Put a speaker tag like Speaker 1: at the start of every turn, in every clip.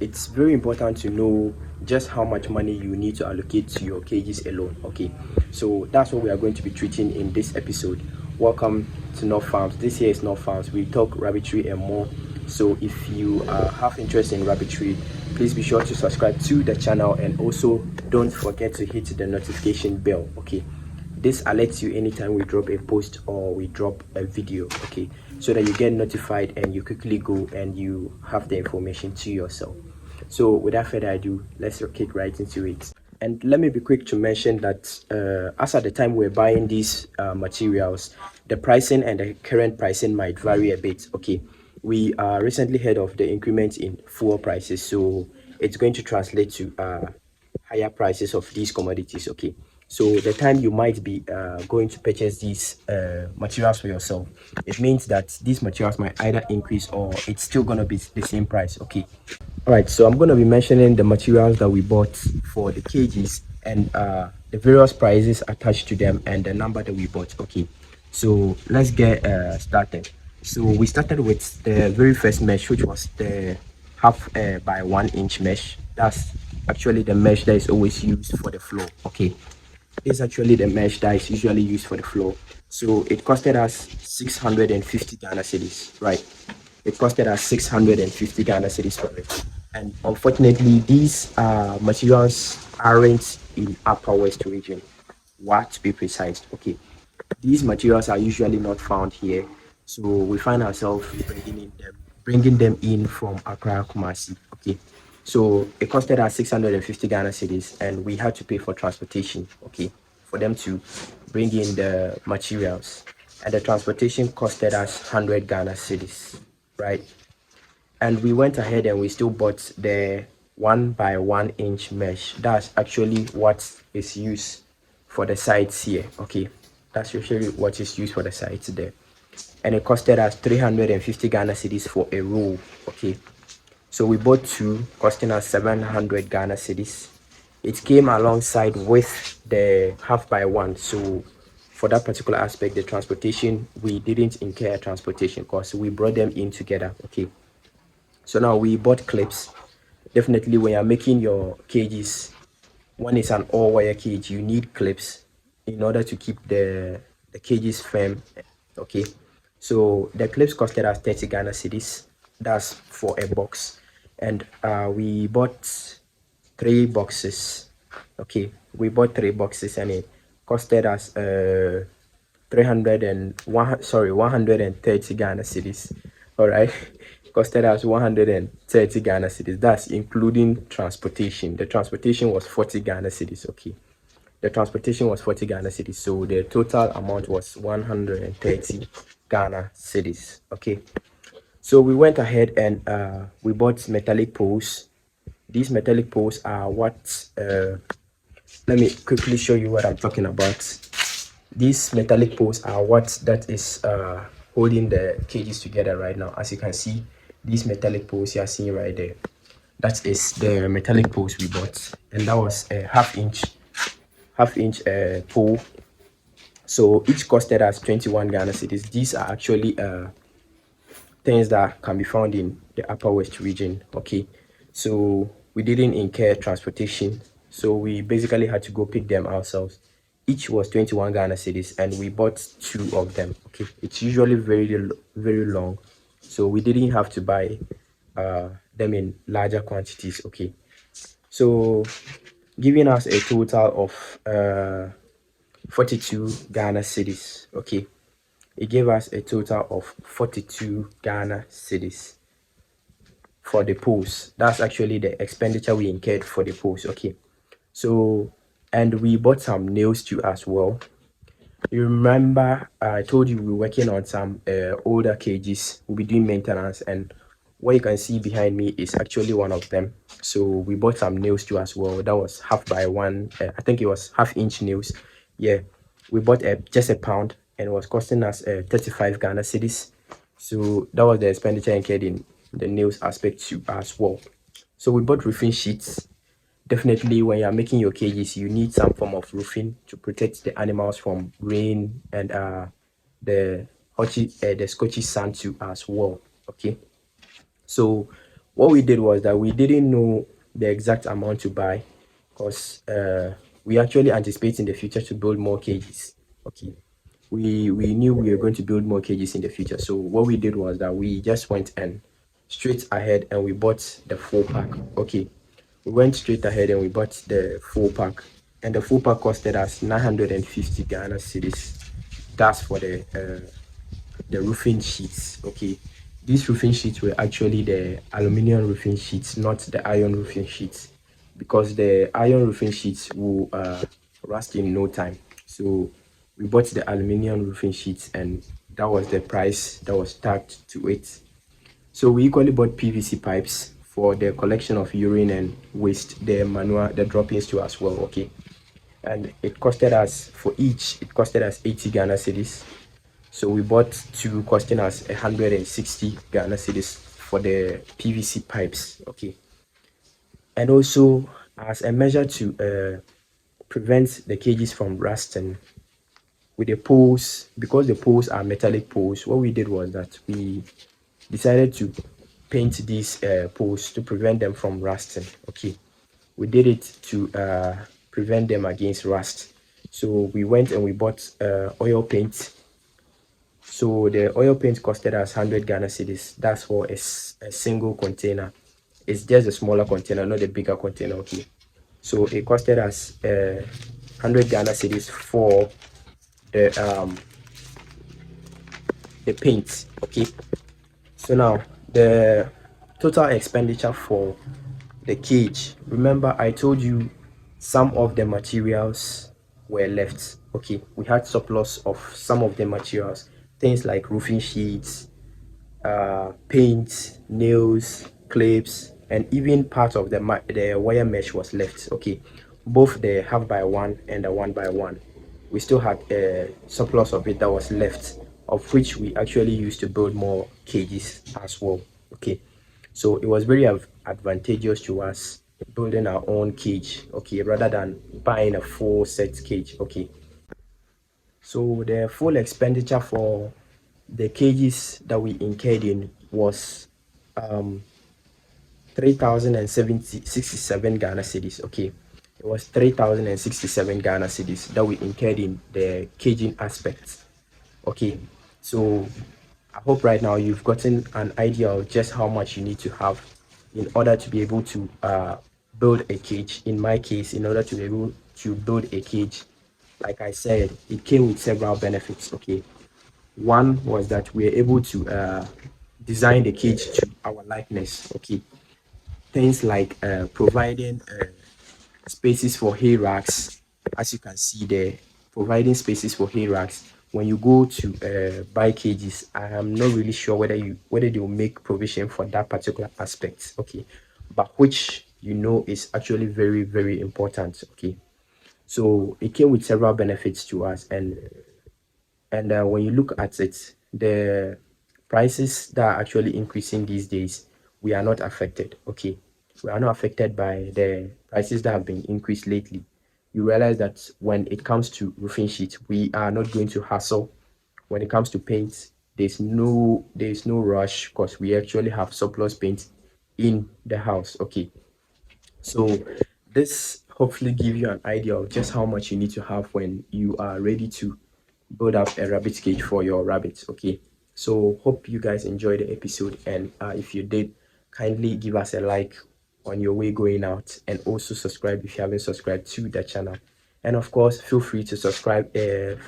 Speaker 1: it's very important to know just how much money you need to allocate to your cages alone. Okay, so that's what we are going to be treating in this episode. Welcome to North Farms. This here is North Farms. We talk rabbitry and more. So if you have interest in rabbitry, please be sure to subscribe to the channel, and also don't forget to hit the notification bell. Okay, this alerts you anytime we drop a post or we drop a video. Okay, so that you get notified and you quickly go and you have the information to yourself. So without further ado, let's kick right into it. And let me be quick to mention that as at the time we're buying these materials, the pricing and the current pricing might vary a bit. Okay, we recently heard of the increment in fuel prices, so it's going to translate to higher prices of these commodities. Okay, so the time you might be going to purchase these materials for yourself, it means that these materials might either increase or it's still going to be the same price. Okay, all right, so I'm going to be mentioning the materials that we bought for the cages and the various prices attached to them and the number that we bought. Okay, so let's get started. So we started with the very first mesh, which was the half by 1 inch mesh. That's actually the mesh that is always used for the floor. Okay, this is actually the mesh that is usually used for the floor. So it costed us 650 Ghana cedis, right? It costed us 650 Ghana cedis for it. And unfortunately, these materials aren't in Upper West region. What to be precise? Okay, these materials are usually not found here, so we find ourselves bringing them in from Accra, Kumasi. Okay, so it costed us 650 Ghana cedis, and we had to pay for transportation. Okay, for them to bring in the materials, and the transportation costed us 100 Ghana cedis, right? And we went ahead and we still bought the 1 by 1 inch mesh. That's actually what is used for the sides here. Okay, that's usually what is used for the sides there, and it costed us 350 Ghana cedis for a roll. Okay, so we bought two, costing us 700 Ghana cedis. It came alongside with the half by one, so for that particular aspect, the transportation, we didn't incur transportation costs, we brought them in together. Okay, so now we bought clips. Definitely when you're making your cages, when it's an all wire cage, you need clips in order to keep the cages firm. Okay, so the clips costed us 30 Ghana cedis. That's for a box, and we bought 3 boxes. Okay, we bought 3 boxes, and it costed us 130 Ghana cedis. All right, costed us 130 Ghana cedis. That's including transportation. The transportation was 40 Ghana cedis. Okay, the transportation was 40 Ghana cedis, so the total amount was 130 Ghana cedis. Okay, so we went ahead and we bought metallic poles. These metallic poles are what let me quickly show you what I'm talking about. These metallic poles are what that is holding the cages together right now. As you can see, these metallic poles you are seeing right there, that is the metallic poles we bought, and that was a half inch pole. So each costed us 21 Ghana cedis. These are actually things that can be found in the Upper West region. Okay, so we didn't incur transportation, so we basically had to go pick them ourselves. Each was 21 Ghana cedis, and we bought 2 of them. Okay, it's usually very long, so we didn't have to buy them in larger quantities. Okay, so giving us a total of 42 Ghana cedis. Okay, it gave us a total of 42 Ghana cedis for the post. That's actually the expenditure we incurred for the post. Okay, so and we bought some nails too as well. You remember I told you we were working on some older cages. We'll be doing maintenance, and what you can see behind me is actually one of them. So we bought some nails too as well. That was half by one, I think it was half-inch nails. Yeah, we bought just a pound, and it was costing us 35 Ghana cedis. So that was the expenditure incurred in the nails aspect too as well. So we bought roofing sheets. Definitely when you're making your cages, you need some form of roofing to protect the animals from rain and the the scorchy sun too as well. Okay, so what we did was that we didn't know the exact amount to buy, because we actually anticipate in the future to build more cages. Okay, we knew we were going to build more cages in the future. So what we did was that we just went and straight ahead and we bought the full pack. Okay, we went straight ahead and we bought the full pack, and the full pack costed us 950 Ghana cedis. That's for the roofing sheets. Okay, these roofing sheets were actually the aluminum roofing sheets, not the iron roofing sheets, because the iron roofing sheets will rust in no time. So we bought the aluminum roofing sheets, and that was the price that was tagged to it. So we equally bought PVC pipes for the collection of urine and waste, the manual, the droppings too as well. Okay, and it costed us, for each, it costed us 80 Ghana cedis. So we bought two, costing us 160 Ghana cedis for the PVC pipes. Okay, and also as a measure to prevent the cages from rusting, with the poles, because the poles are metallic poles, what we did was that we decided to paint these poles to prevent them from rusting. Okay, we did it to prevent them against rust. So we went and we bought oil paint. So the oil paint costed us 100 Ghana cedis. That's for a single container. It's just a smaller container, not a bigger container. Okay, so it costed us 100 Ghana cedis for the paint. Okay, so now the total expenditure for the cage, remember I told you some of the materials were left. Okay, we had surplus of some of the materials, things like roofing sheets, paint, nails, clips, and even part of the wire mesh was left. Okay, both the half by one and the one by one, we still had a surplus of it that was left, of which we actually used to build more cages as well. Okay, so it was very advantageous to us building our own cage, okay, rather than buying a full set cage. Okay, so the full expenditure for the cages that we incurred in was 3,067 Ghana cedis. Okay, it was 3,067 Ghana cedis that we incurred in the caging aspect. Okay, so I hope right now you've gotten an idea of just how much you need to have in order to be able to build a cage. In my case, in order to be able to build a cage, like I said, it came with several benefits. Okay, one was that we were able to design the cage to our likeness. Okay, things like providing spaces for hay racks, as you can see there, providing spaces for hay racks. When you go to buy cages, I am not really sure whether they will make provision for that particular aspect. Okay, but which is actually very, very important. Okay, so it came with several benefits to us, and when you look at it, the prices that are actually increasing these days, we are not affected. Okay, we are not affected by the prices that have been increased lately. You realize that when it comes to roofing sheets, we are not going to hassle. When it comes to paint, there's no rush, because we actually have surplus paint in the house. Okay, so this hopefully give you an idea of just how much you need to have when you are ready to build up a rabbit cage for your rabbits. Okay, so hope you guys enjoyed the episode, and if you did, kindly give us a like on your way going out, and also subscribe if you haven't subscribed to the channel. And of course, feel free to subscribe,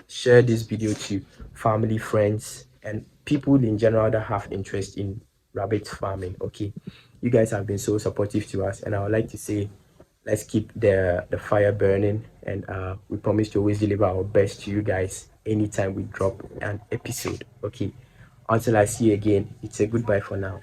Speaker 1: share this video to family, friends, and people in general that have interest in rabbit farming. Okay, you guys have been so supportive to us, and I would like to say, let's keep the fire burning, and we promise to always deliver our best to you guys anytime we drop an episode. Okay, until I see you again, it's a goodbye for now.